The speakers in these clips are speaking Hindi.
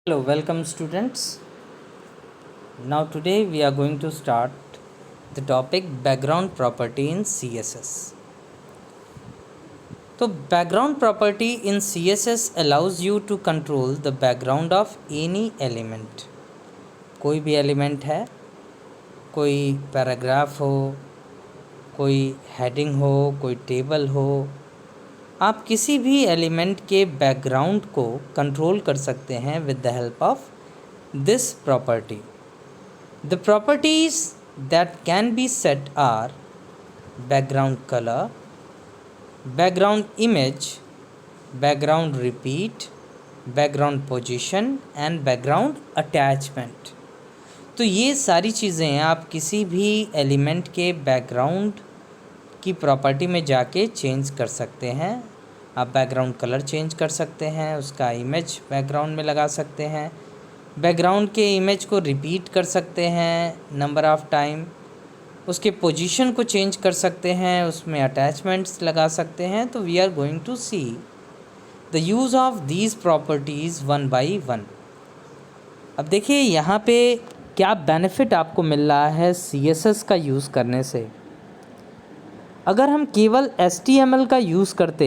Hello, welcome students. Now today we are going to start the topic background property in CSS. So background property in CSS allows you to control the background of any element. कोई भी एलिमेंट है, कोई पैराग्राफ हो, कोई हेडिंग हो, कोई टेबल हो, आप किसी भी एलिमेंट के बैकग्राउंड को कंट्रोल कर सकते हैं with the help of this property. The properties that can be set are background color, background image, background repeat, background position and background attachment. तो ये सारी चीज़ें आप किसी भी एलिमेंट के बैकग्राउंड की प्रॉपर्टी में जाके चेंज कर सकते हैं. आप बैकग्राउंड कलर चेंज कर सकते हैं, उसका इमेज बैकग्राउंड में लगा सकते हैं, बैकग्राउंड के इमेज को रिपीट कर सकते हैं नंबर ऑफ़ टाइम, उसके पोजीशन को चेंज कर सकते हैं, उसमें अटैचमेंट्स लगा सकते हैं. तो we are going to see the use of these properties one by one. अब देखिए यहाँ पे क्या बेनिफिट आपको मिल रहा है CSS का यूज़ करने से. अगर हम केवल HTML का यूज़ करते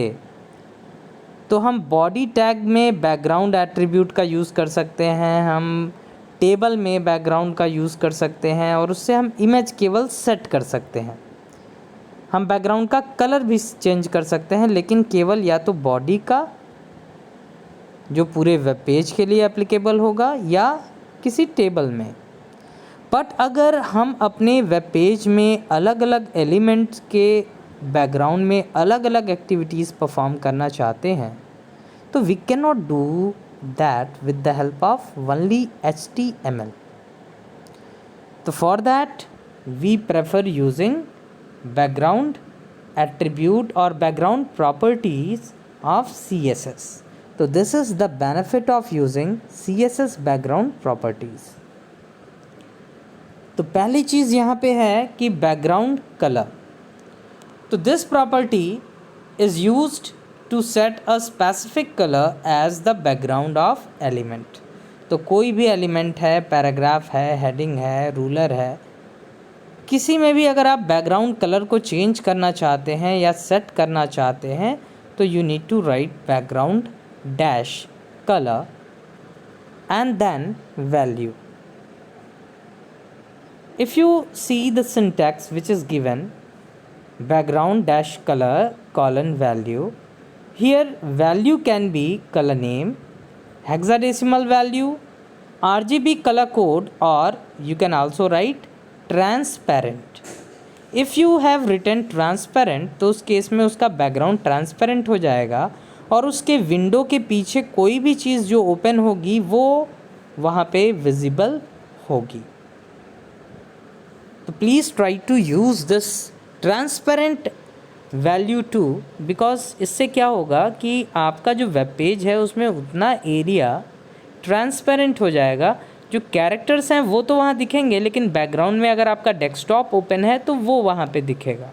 तो हम बॉडी टैग में बैकग्राउंड एट्रीब्यूट का यूज़ कर सकते हैं, हम टेबल में बैकग्राउंड का यूज़ कर सकते हैं और उससे हम इमेज केवल सेट कर सकते हैं. हम बैकग्राउंड का कलर भी चेंज कर सकते हैं, लेकिन केवल या तो बॉडी का जो पूरे वेब पेज के लिए एप्लीकेबल होगा या किसी टेबल में. बट अगर हम अपने वेब पेज में अलग अलग एलिमेंट्स के बैकग्राउंड में अलग अलग एक्टिविटीज़ परफॉर्म करना चाहते हैं तो we can not do that with the help of only HTML. तो for that we prefer using background attribute और बैकग्राउंड प्रॉपर्टीज़ ऑफ CSS. तो this is the benefit of using CSS background properties. तो पहली चीज़ यहाँ पे है कि बैकग्राउंड कलर. तो this property is used to set a specific colour as the background of element. तो कोई भी एलिमेंट है, पैराग्राफ है, हेडिंग है, रूलर है, किसी में भी अगर आप बैकग्राउंड कलर को चेंज करना चाहते हैं या सेट करना चाहते हैं तो you need to write background dash colour and then value. If you see the syntax which is given background dash color colon value, here value can be color name, hexadecimal value, RGB color code, or you can also write transparent. If you have written transparent तो उस केस में उसका बैकग्राउंड ट्रांसपेरेंट हो जाएगा और उसके विंडो के पीछे कोई भी चीज़ जो ओपन होगी वो वहाँ पे विजिबल होगी. तो please try to use this transparent value too, because इससे क्या होगा कि आपका जो वेब पेज है उसमें उतना एरिया ट्रांसपेरेंट हो जाएगा. जो कैरेक्टर्स हैं वो तो वहाँ दिखेंगे, लेकिन बैकग्राउंड में अगर आपका डेस्कटॉप ओपन है तो वो वहाँ पे दिखेगा.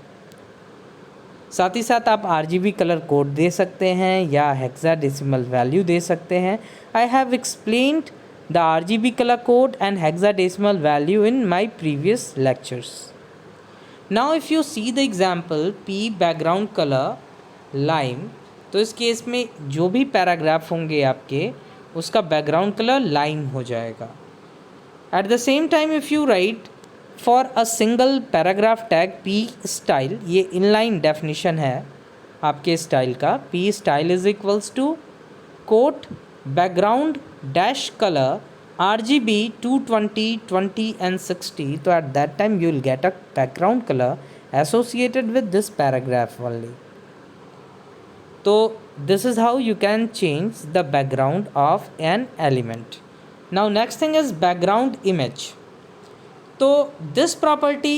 साथ ही साथ आप RGB कलर कोड दे सकते हैं या हेक्साडेसिमल वैल्यू दे सकते हैं. I have explained the RGB color code and hexadecimal value in my previous lectures. Now if you see the example P background color lime, तो इस केस में जो भी पैराग्राफ होंगे आपके उसका बैकग्राउंड कलर लाइम हो जाएगा. At the same time if you write for a single paragraph tag P style, ये inline definition है आपके स्टाइल का. P style is equals to quote background dash color RGB 220, 20 and 60. तो at that time you will get a background color associated with this paragraph only. तो this is how you can change the background of an element. Now next thing is background image. तो this property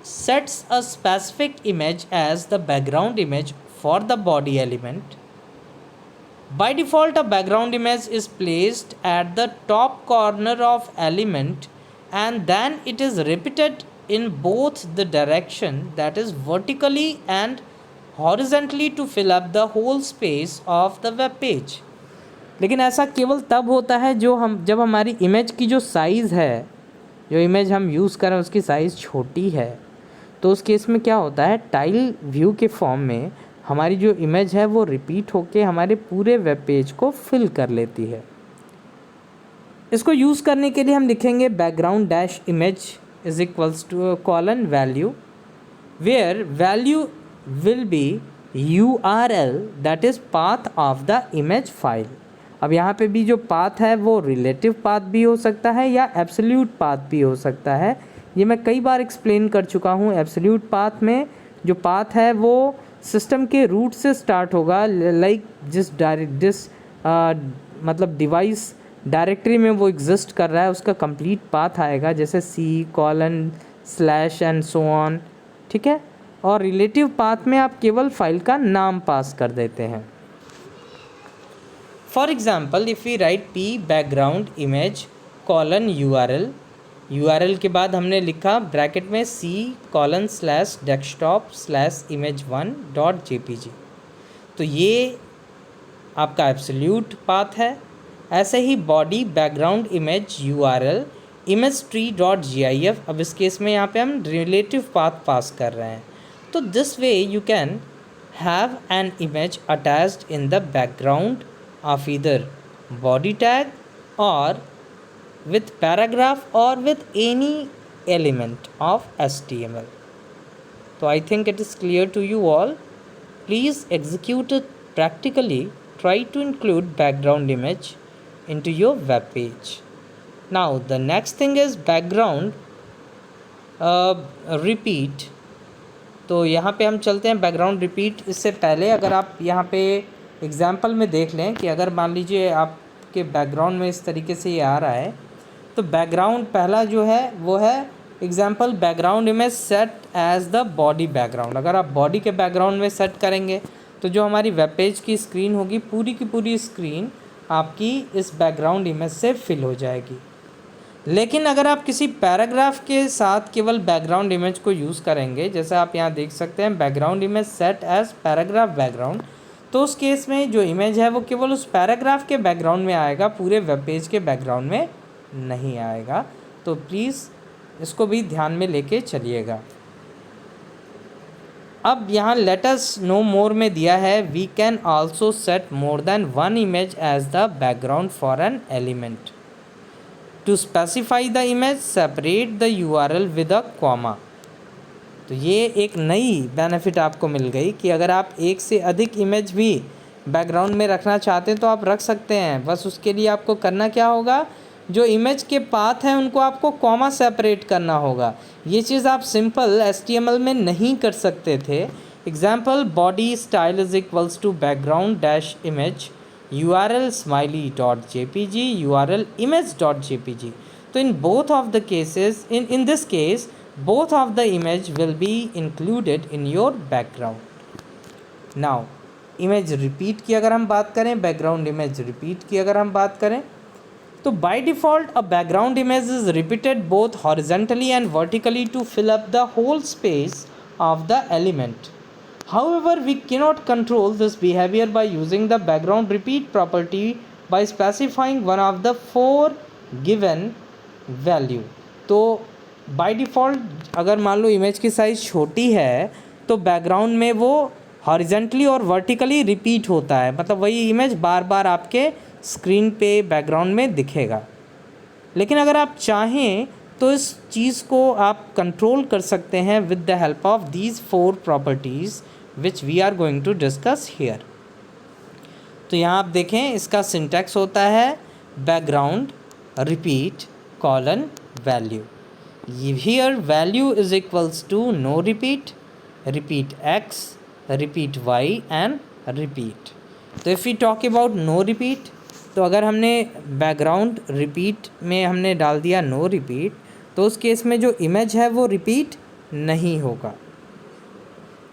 sets a specific image as the background image for the body element. By default, a background image is placed at the top corner of element and then it is repeated in both the direction, that is vertically and horizontally, to fill up the whole space of the web page. लेकिन ऐसा केवल तब होता है जब हमारी इमेज की जो साइज़ है, जो इमेज हम यूज़ कर रहे हैं उसकी साइज़ छोटी है। तो उस केस में क्या होता है, टाइल व्यू के फॉर्म में हमारी जो इमेज है वो रिपीट होके हमारे पूरे वेब पेज को फिल कर लेती है। इसको यूज़ करने के लिए हम लिखेंगे background dash image is equals to colon value, where value will be URL that is path of the image file. अब यहाँ पे भी जो पाथ है वो रिलेटिव पाथ भी हो सकता है या एब्सोल्यूट पाथ भी हो सकता है। ये मैं कई बार एक्सप्लेन कर चुका हूँ। एब्सोल्यूट पाथ में जो पाथ है वो सिस्टम के रूट से स्टार्ट होगा, लाइक जिस मतलब डिवाइस डायरेक्टरी में वो एग्जिस्ट कर रहा है उसका कंप्लीट पाथ आएगा, जैसे C:// एंड सो ऑन, ठीक है। और रिलेटिव पाथ में आप केवल फाइल का नाम पास कर देते हैं। For example if we write P background image URL के बाद हमने लिखा ब्रैकेट में C:/desktop/image1.jpg, तो ये आपका एब्सोल्यूट पाथ है। ऐसे ही body background image URL image3.gif, अब इस केस में यहाँ पे हम रिलेटिव पाथ पास कर रहे हैं। तो this way you can have an image attached in the background of either body tag or with paragraph or with any element of HTML. So I think it is clear to you all. Please execute it practically. Try to include background image into your web page. Now the next thing is background repeat. तो यहाँ पे हम चलते हैं बैकग्राउंड रिपीट। इससे पहले अगर आप यहाँ पे एग्ज़ाम्पल में देख लें कि अगर मान लीजिए आपके बैकग्राउंड में इस तरीके से ये आ रहा है, तो बैकग्राउंड पहला जो है वो है example background image set as the body background. अगर आप बॉडी के बैकग्राउंड में सेट करेंगे तो जो हमारी वेब पेज की स्क्रीन होगी पूरी की पूरी स्क्रीन आपकी इस बैकग्राउंड इमेज से फिल हो जाएगी। लेकिन अगर आप किसी पैराग्राफ के साथ केवल बैकग्राउंड इमेज को यूज़ करेंगे, जैसे आप यहाँ देख सकते हैं background image set as paragraph background, तो उस केस में जो इमेज है वो केवल उस पैराग्राफ के बैकग्राउंड में आएगा, पूरे वेब पेज के बैकग्राउंड में नहीं आएगा। तो प्लीज़ इसको भी ध्यान में लेके चलिएगा। अब यहाँ लेट अस नो मोर में दिया है we can also set more than one image as the background for an element. To specify the image separate the URL with a comma. तो ये एक नई बेनिफिट आपको मिल गई कि अगर आप एक से अधिक इमेज भी बैकग्राउंड में रखना चाहते हैं तो आप रख सकते हैं। बस उसके लिए आपको करना क्या होगा, जो इमेज के पाथ हैं उनको आपको कॉमा सेपरेट करना होगा। ये चीज़ आप सिंपल HTML में नहीं कर सकते थे। Example body style is equals to background dash image URL smiley.jpg URL image.jpg। तो in both of the cases in this case both of the image will be included in your background. Now image repeat की अगर हम बात करें, background image repeat की अगर हम बात करें, तो by default a background image is repeated both horizontally and vertically to fill up the whole space of the element. However, we cannot control this behavior by using the background repeat property by specifying one of the four given value. तो बाय डिफ़ॉल्ट अगर मान लो इमेज की साइज़ छोटी है तो बैकग्राउंड में वो हॉरिजेंटली और वर्टिकली रिपीट होता है, मतलब वही इमेज बार बार आपके स्क्रीन पे बैकग्राउंड में दिखेगा। लेकिन अगर आप चाहें तो इस चीज़ को आप कंट्रोल कर सकते हैं with the help of these four properties which we are going to discuss here. तो यहाँ आप देखें इसका सिंटैक्स होता है background repeat colon value. Here value is equals to no repeat, repeat x, repeat y and repeat. तो if we talk about no repeat, तो अगर हमने बैकग्राउंड रिपीट में हमने डाल दिया नो रिपीट, तो उस केस में जो इमेज है वो रिपीट नहीं होगा।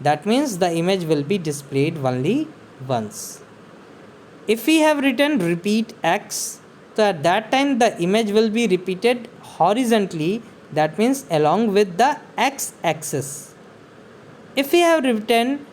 That means the image will be displayed only once. If we have written repeat x, so at that time the image will be repeated horizontally, that means along with the x axis. If we have written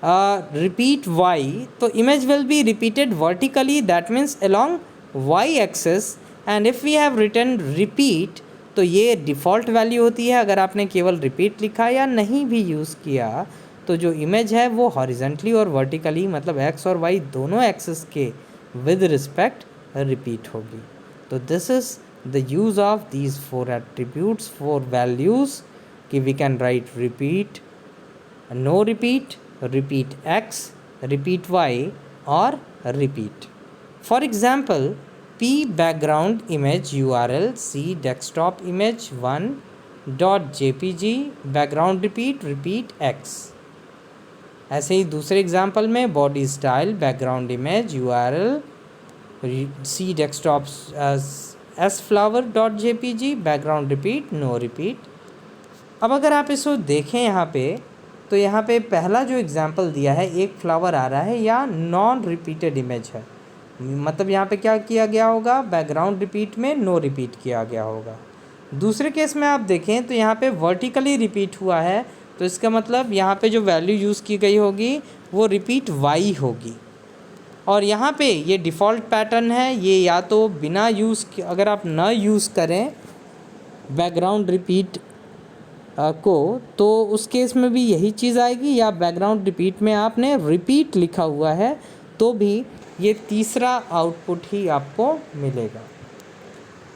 repeat y, तो image will be repeated vertically, that means along y axis, and if we have written repeat, तो ये डिफ़ॉल्ट वैल्यू होती है। अगर आपने केवल रिपीट लिखा या नहीं भी यूज़ किया तो जो इमेज है वो हॉरिजेंटली और वर्टिकली मतलब एक्स और वाई दोनों एक्सिस के विद रिस्पेक्ट रिपीट होगी। तो this is the use of these 4 attributes, 4 values कि we can write repeat, no repeat, repeat x, repeat y or repeat. For example, p background image URL c desktop image 1.jpg background repeat x. ऐसे ही दूसरे एग्जाम्पल में body style background image URL c desktop s flower.jpg background repeat no repeat. अब अगर आप इसको देखें यहाँ पे तो यहाँ पे पहला जो एग्ज़ाम्पल दिया है एक फ्लावर आ रहा है या नॉन रिपीटेड इमेज है, मतलब यहाँ पे क्या किया गया होगा, बैकग्राउंड रिपीट में नो रिपीट किया गया होगा। दूसरे केस में आप देखें तो यहाँ पे वर्टिकली रिपीट हुआ है, तो इसका मतलब यहाँ पे जो वैल्यू यूज़ की गई होगी वो रिपीट वाई होगी। और यहाँ पे ये डिफ़ॉल्ट पैटर्न है, ये या तो बिना यूज़, अगर आप ना यूज़ करें बैकग्राउंड रिपीट को तो उस केस में भी यही चीज़ आएगी, या बैकग्राउंड रिपीट में आपने रिपीट लिखा हुआ है तो भी ये तीसरा आउटपुट ही आपको मिलेगा।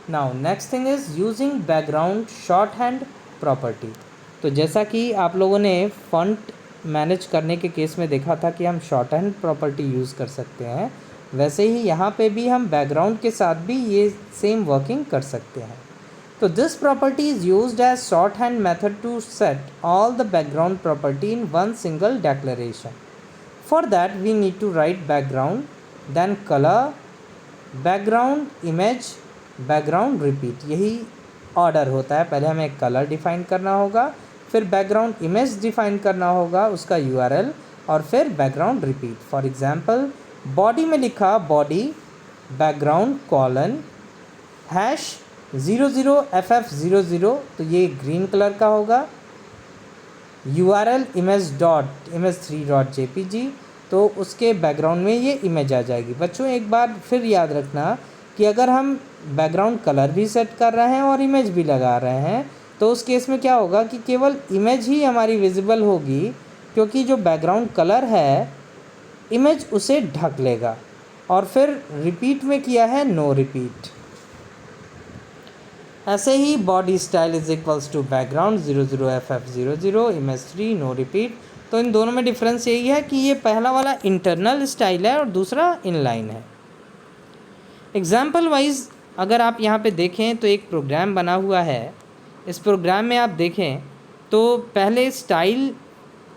Now next thing is using background short hand property. तो जैसा कि आप लोगों ने फॉन्ट मैनेज करने के केस में देखा था कि हम शॉर्ट हैंड प्रॉपर्टी यूज़ कर सकते हैं, वैसे ही यहाँ पे भी हम बैकग्राउंड के साथ भी ये सेम वर्किंग कर सकते हैं। So this property is used as shorthand method to set all the background property in one single declaration. For that we need to write background, then color, background image, background repeat. यही ऑर्डर होता है, पहले हमें कलर डिफाइन करना होगा, फिर बैकग्राउंड इमेज डिफाइन करना होगा उसका URL, और फिर background repeat. For example body में लिखा body background colon hash 00FF00, तो ये ग्रीन कलर का होगा। URL image3.jpg, तो उसके बैकग्राउंड में ये इमेज आ जाएगी। बच्चों एक बार फिर याद रखना कि अगर हम बैकग्राउंड कलर भी सेट कर रहे हैं और इमेज भी लगा रहे हैं तो उस केस में क्या होगा कि केवल इमेज ही हमारी विजिबल होगी, क्योंकि जो बैकग्राउंड कलर है इमेज उसे ढक लेगा। और फिर रिपीट में किया है नो रिपीट। ऐसे ही body style is equals to background 00FF00 image 3 no repeat. तो इन दोनों में डिफरेंस यही है कि ये पहला वाला इंटरनल स्टाइल है और दूसरा इनलाइन है। एग्जाम्पल वाइज अगर आप यहाँ पे देखें तो एक प्रोग्राम बना हुआ है। इस प्रोग्राम में आप देखें तो पहले स्टाइल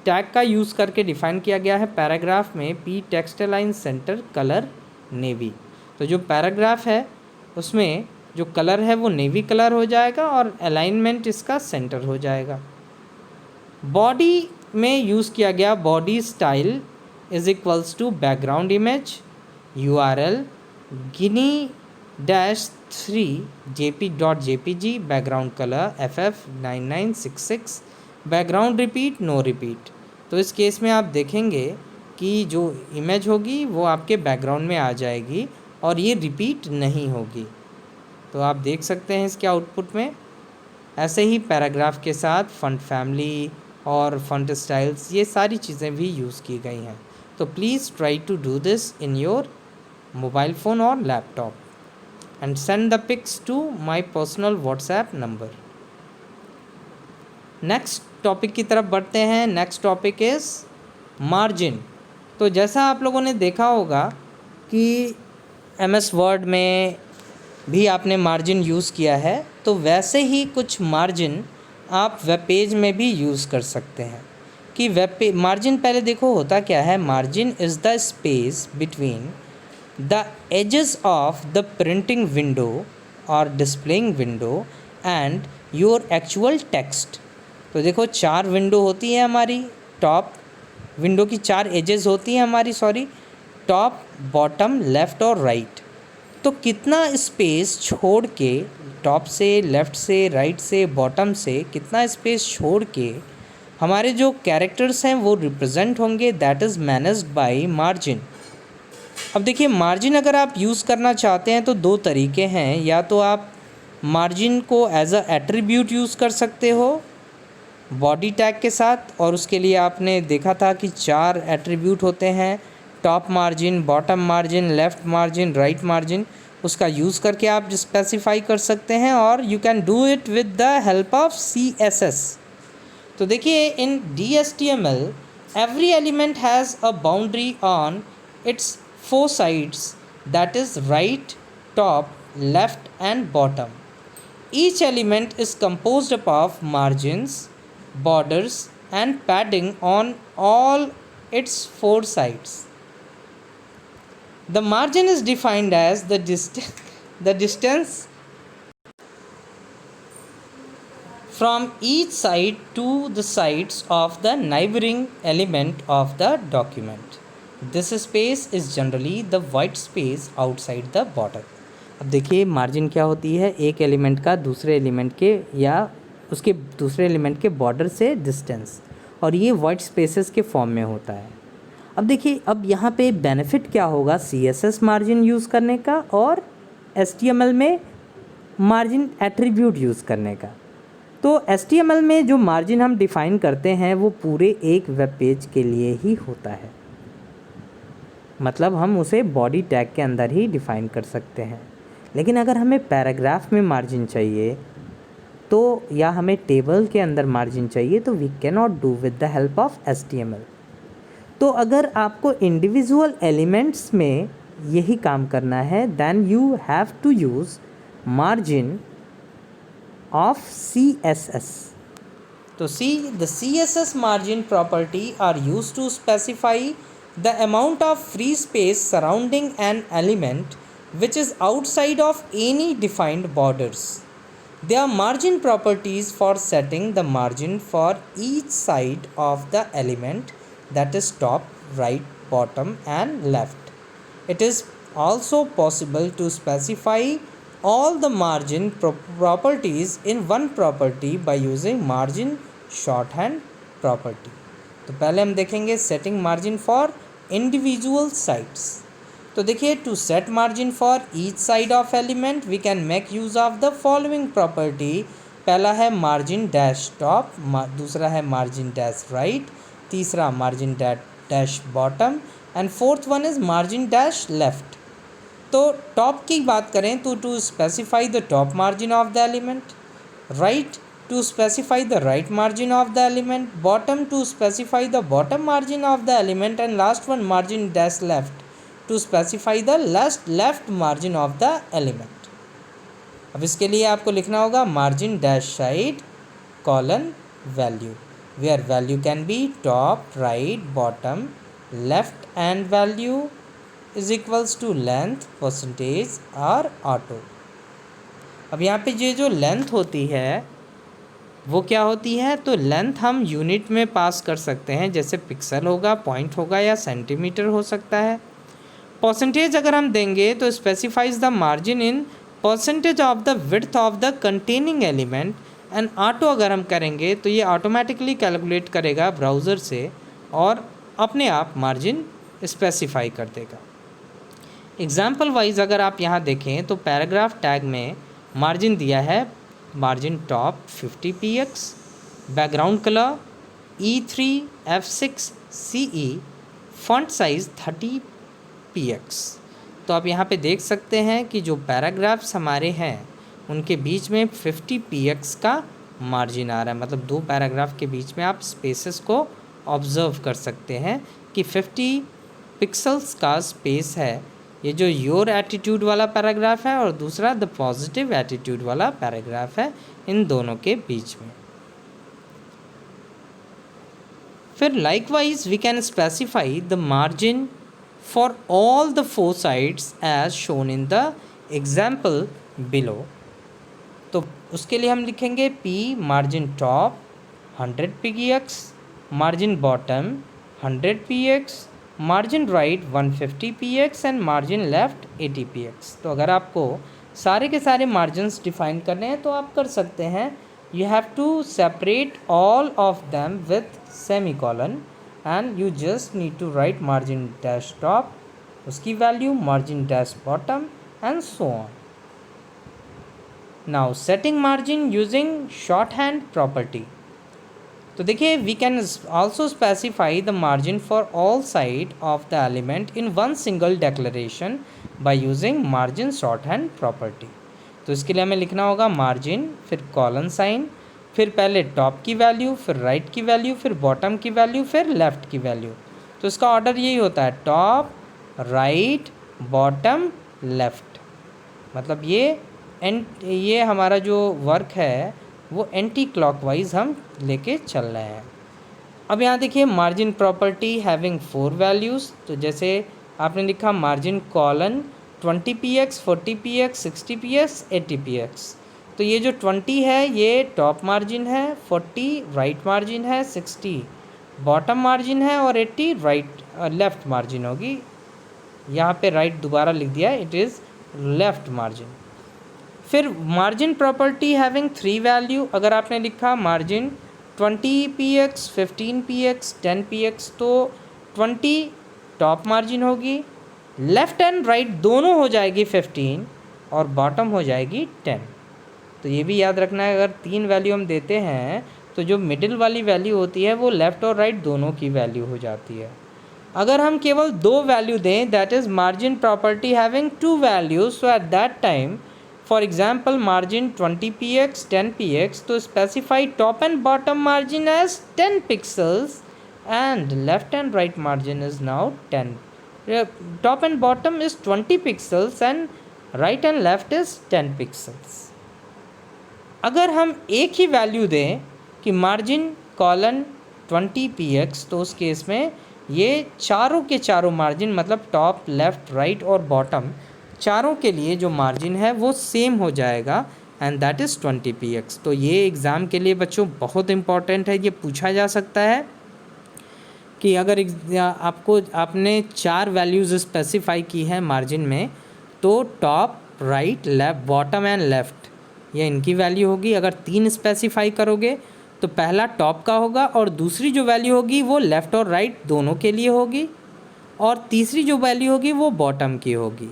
टैग का यूज़ करके डिफ़ाइन किया गया है पैराग्राफ में p text align centre colour navy. तो जो पैराग्राफ है उसमें जो कलर है वो नेवी कलर हो जाएगा और अलाइनमेंट इसका सेंटर हो जाएगा। बॉडी में यूज़ किया गया body style is equals to background image URL guinea-3jpg background colour FF9966 background repeat no repeat. तो इस केस में आप देखेंगे कि जो इमेज होगी वो आपके बैकग्राउंड में आ जाएगी और ये रिपीट नहीं होगी। तो आप देख सकते हैं इसके आउटपुट में। ऐसे ही पैराग्राफ के साथ फॉन्ट फैमिली और फॉन्ट स्टाइल्स ये सारी चीज़ें भी यूज़ की गई हैं। तो please try to do this in your mobile phone और laptop and send the pics to my personal WhatsApp number. Next topic की तरफ बढ़ते हैं। Next topic is margin. तो जैसा आप लोगों ने देखा होगा कि MS वर्ड में भी आपने मार्जिन यूज़ किया है, तो वैसे ही कुछ मार्जिन आप वेब पेज में भी यूज़ कर सकते हैं। कि वेब पे मार्जिन पहले देखो होता क्या है। Margin is the space between the edges of the printing window और displaying window and your actual text. तो देखो 4 विंडो होती है हमारी, टॉप विंडो की 4 एजेस होती हैं हमारी, टॉप बॉटम लेफ़्ट और राइट। तो कितना स्पेस छोड़ के टॉप से लेफ़्ट से राइट से बॉटम से कितना स्पेस छोड़ के हमारे जो कैरेक्टर्स हैं वो रिप्रेजेंट होंगे, that is managed by margin. अब देखिए मार्जिन अगर आप यूज़ करना चाहते हैं तो दो तरीके हैं, या तो आप मार्जिन को एज अ एट्रीब्यूट यूज़ कर सकते हो बॉडी टैग के साथ, और उसके लिए आपने देखा था कि 4 एट्रीब्यूट होते हैं, top margin, bottom margin, left margin, right margin. उसका यूज़ करके आप स्पेसिफाई कर सकते हैं, और you can do it with the help of CSS। तो देखिए इन DHTML every element has a boundary on it's 4 sides, that is right, top, left and bottom. Each element is composed of margins, borders and padding on all its 4 sides. The margin is defined as the distance from each side to the sides of the neighboring element of the document. This space is generally the white space outside the border. अब देखिए मार्जिन क्या होती है, एक एलिमेंट का दूसरे एलिमेंट के या उसके दूसरे एलिमेंट के बॉर्डर से डिस्टेंस, और ये वाइट स्पेसेस के फॉर्म में होता है। अब देखिए अब यहाँ पे बेनिफिट क्या होगा CSS मार्जिन यूज़ करने का और HTML में मार्जिन एट्रीब्यूट यूज़ करने का। तो HTML में जो मार्जिन हम डिफ़ाइन करते हैं वो पूरे एक वेब पेज के लिए ही होता है, मतलब हम उसे बॉडी टैग के अंदर ही डिफ़ाइन कर सकते हैं। लेकिन अगर हमें पैराग्राफ में मार्जिन चाहिए तो, या हमें टेबल के अंदर मार्जिन चाहिए, तो we can not do with the help of HTML। तो अगर आपको इंडिविजुअल एलिमेंट्स में यही काम करना है, then you have to use margin of CSS. तो the CSS margin property are used to specify the amount of free space surrounding an element which is outside of any defined borders. There are margin properties for setting the margin for each side of the element, that is top, right, bottom and left. It is also possible to specify all the margin properties in one property by using margin shorthand property. तो पहले हम देखेंगे setting margin for individual sides. तो देखिए to set margin for each side of element we can make use of the following property. पहला है margin dash top, दूसरा है margin dash right, तीसरा margin dash bottom and fourth one is margin dash left. तो टॉप की बात करें तो to specify the top margin of the element, right to specify the right margin of the element, bottom to specify the bottom margin of the element and last one margin dash left to specify the left margin of the element. अब इसके लिए आपको लिखना होगा margin dash side colon value, where value can be top, right, bottom, left and value is equals to length, percentage और ऑटो। अब यहाँ पे ये जो लेंथ होती है वो क्या होती है, तो लेंथ हम यूनिट में पास कर सकते हैं, जैसे पिक्सल होगा, पॉइंट होगा या सेंटीमीटर हो सकता है। परसेंटेज अगर हम देंगे तो specifies the margin in percentage of the width of the containing element, and auto अगर हम करेंगे तो ये ऑटोमेटिकली कैलकुलेट करेगा ब्राउज़र से और अपने आप मार्जिन स्पेसिफाई कर देगा। एग्जाम्पल वाइज अगर आप यहाँ देखें तो पैराग्राफ टैग में मार्जिन दिया है, margin top 50 px, background colour E3 F6 CE, font size 30 px। तो आप यहाँ पे देख सकते हैं कि जो पैराग्राफ्स हमारे हैं उनके बीच में 50 px का मार्जिन आ रहा है, मतलब दो पैराग्राफ के बीच में आप स्पेसेस को ऑब्ज़र्व कर सकते हैं कि 50 पिक्सल्स का स्पेस है। ये जो योर एटीट्यूड वाला पैराग्राफ है और दूसरा द पॉजिटिव एटीट्यूड वाला पैराग्राफ है, इन दोनों के बीच में। फिर likewise we can specify the margin for all the 4 sides as shown in the example below. तो उसके लिए हम लिखेंगे P margin top 100 px, margin bottom 100 px, margin right 150 px and margin left 80 px। तो अगर आपको सारे के सारे मार्जिन्स डिफ़ाइन करने हैं तो आप कर सकते हैं you have to separate all of them with semicolon and you just need to write margin dash top, उसकी value margin dash bottom and so on. Now setting margin using shorthand property. तो देखिए we can also specify the margin for all side of the element in one single declaration by using margin shorthand property. तो इसके लिए हमें लिखना होगा मार्जिन, फिर कॉलन साइन, फिर पहले टॉप की वैल्यू, फिर राइट की वैल्यू, फिर बॉटम की वैल्यू, फिर लेफ़्ट की वैल्यू. तो इसका ऑर्डर यही होता है टॉप, राइट, बॉटम, लेफ़्ट. मतलब ये हमारा जो वर्क है वो एंटी क्लॉकवाइज हम लेके चल रहे हैं. अब यहाँ देखिए मार्जिन प्रॉपर्टी हैविंग 4 वैल्यूज़. तो जैसे आपने लिखा margin colon 20px, 40px, 60px, 80px. तो ये जो 20 है ये टॉप मार्जिन है, 40 राइट मार्जिन है, 60 बॉटम मार्जिन है और 80 लेफ़्ट मार्जिन होगी. यहाँ पे राइट दोबारा लिख दिया है, इट इज़ लेफ़्ट मार्जिन. फिर मार्जिन प्रॉपर्टी हैविंग 3 वैल्यू. अगर आपने लिखा मार्जिन 20px, 15px, 10px तो 20 टॉप मार्जिन होगी, लेफ़्ट एंड राइट दोनों हो जाएगी 15 और बॉटम हो जाएगी 10. तो ये भी याद रखना है, अगर 3 वैल्यू हम देते हैं तो जो मिडिल वाली वैल्यू होती है वो लेफ़्ट और राइट दोनों की वैल्यू हो जाती है. अगर हम केवल 2 वैल्यू दें that is margin property having 2 values. So at that time for example margin 20px, 10px तो specify top and bottom margin as 10 pixels and left and right margin is now 10. Top and bottom is 20 pixels and right and left is 10 pixels. अगर हम एक ही वैल्यू दें कि मार्जिन कॉलन 20px तो उस केस में ये चारों के चारों मार्जिन मतलब टॉप, लेफ़्ट, राइट और बॉटम चारों के लिए जो मार्जिन है वो सेम हो जाएगा एंड दैट इज़ 20px. तो ये एग्ज़ाम के लिए बच्चों बहुत इम्पॉर्टेंट है. ये पूछा जा सकता है कि अगर आपने 4 वैल्यूज़ स्पेसिफाई की है मार्जिन में तो top, right, left, bottom and left ये इनकी वैल्यू होगी. अगर 3 स्पेसिफाई करोगे तो पहला टॉप का होगा और दूसरी जो वैल्यू होगी वो लेफ़्ट और राइट दोनों के लिए होगी और तीसरी जो वैल्यू होगी वो बॉटम की होगी.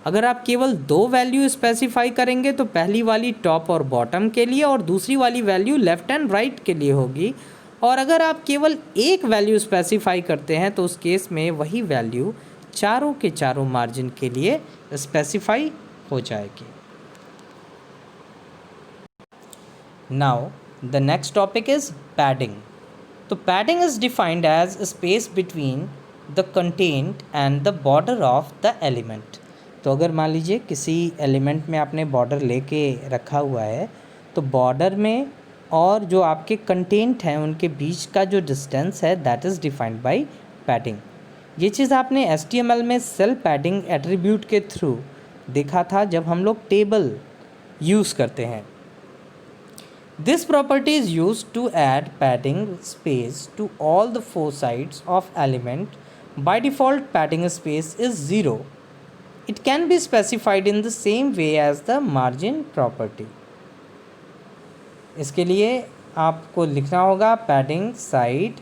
अगर आप केवल 2 वैल्यू स्पेसिफाई करेंगे तो पहली वाली टॉप और बॉटम के लिए और दूसरी वाली वैल्यू लेफ़्ट एंड राइट के लिए होगी. और अगर आप केवल एक वैल्यू स्पेसिफाई करते हैं तो उस केस में वही वैल्यू चारों के चारों मार्जिन के लिए स्पेसिफाई हो जाएगी. Now the next topic is padding. तो padding is defined as space between the content and the border of the element. तो अगर मान लीजिए किसी एलिमेंट में आपने बॉर्डर लेके रखा हुआ है तो बॉर्डर में और जो आपके कंटेंट हैं उनके बीच का जो डिस्टेंस है that is defined by padding. ये चीज़ आपने HTML में सेल पैडिंग एट्रीब्यूट के थ्रू देखा था जब हम लोग टेबल यूज़ करते हैं. This property is used to add padding space to all the 4 sides of element. By default, padding space is 0. It can be specified in the same way as the margin property. इसके लिए आपको लिखना होगा padding side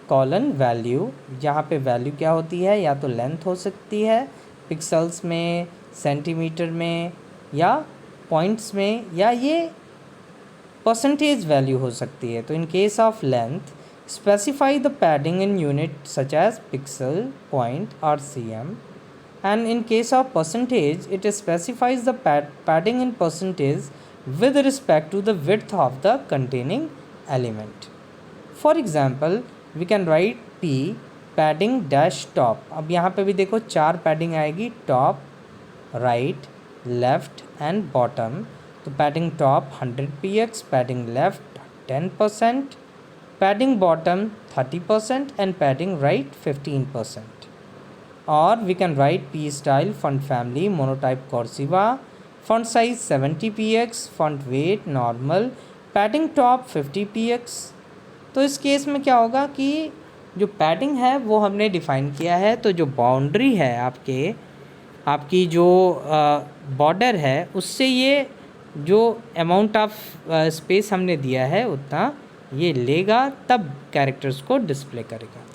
कॉलन वैल्यू, जहाँ पे वैल्यू क्या होती है या तो लेंथ हो सकती है पिक्सल्स में, सेंटीमीटर में या पॉइंट्स में या ये परसेंटेज वैल्यू हो सकती है. तो in case of length specify the padding in unit such as pixel, point और cm. And in case of percentage it specifies the padding in percentage with respect to the width of the containing element. For example, we can write P padding dash top. अब यहाँ पे भी देखो 4 पैडिंग आएगी, top, right, left and bottom. तो padding top 100px, padding left 10%, padding bottom 30% and padding right 15%. और we can write P style font family monotype cursiva, font size 70px, font weight normal, padding top 50px. तो इस केस में क्या होगा कि जो पैडिंग है वो हमने डिफ़ाइन किया है. तो जो बाउंड्री है आपकी जो बॉर्डर है उससे ये जो अमाउंट ऑफ स्पेस हमने दिया है उतना ये लेगा, तब कैरेक्टर्स को डिस्प्ले करेगा।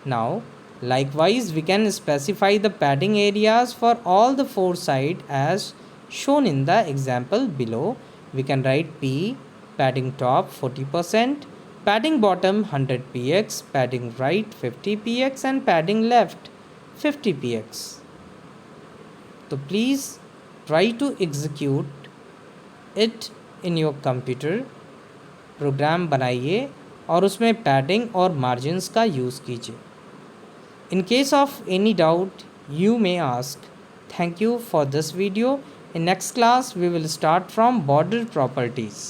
Now likewise we can specify the padding areas for all the four sides as shown in the example below. We can write P, padding top 40%, padding bottom 100 px, padding right 50 px and padding left 50 px. So please try to execute it in your computer. Program बनाइए और उसमें पैडिंग और मार्जिन्स का यूज़ कीजिए। In case of any doubt, you may ask. Thank you for this video. In next class, we will start from border properties.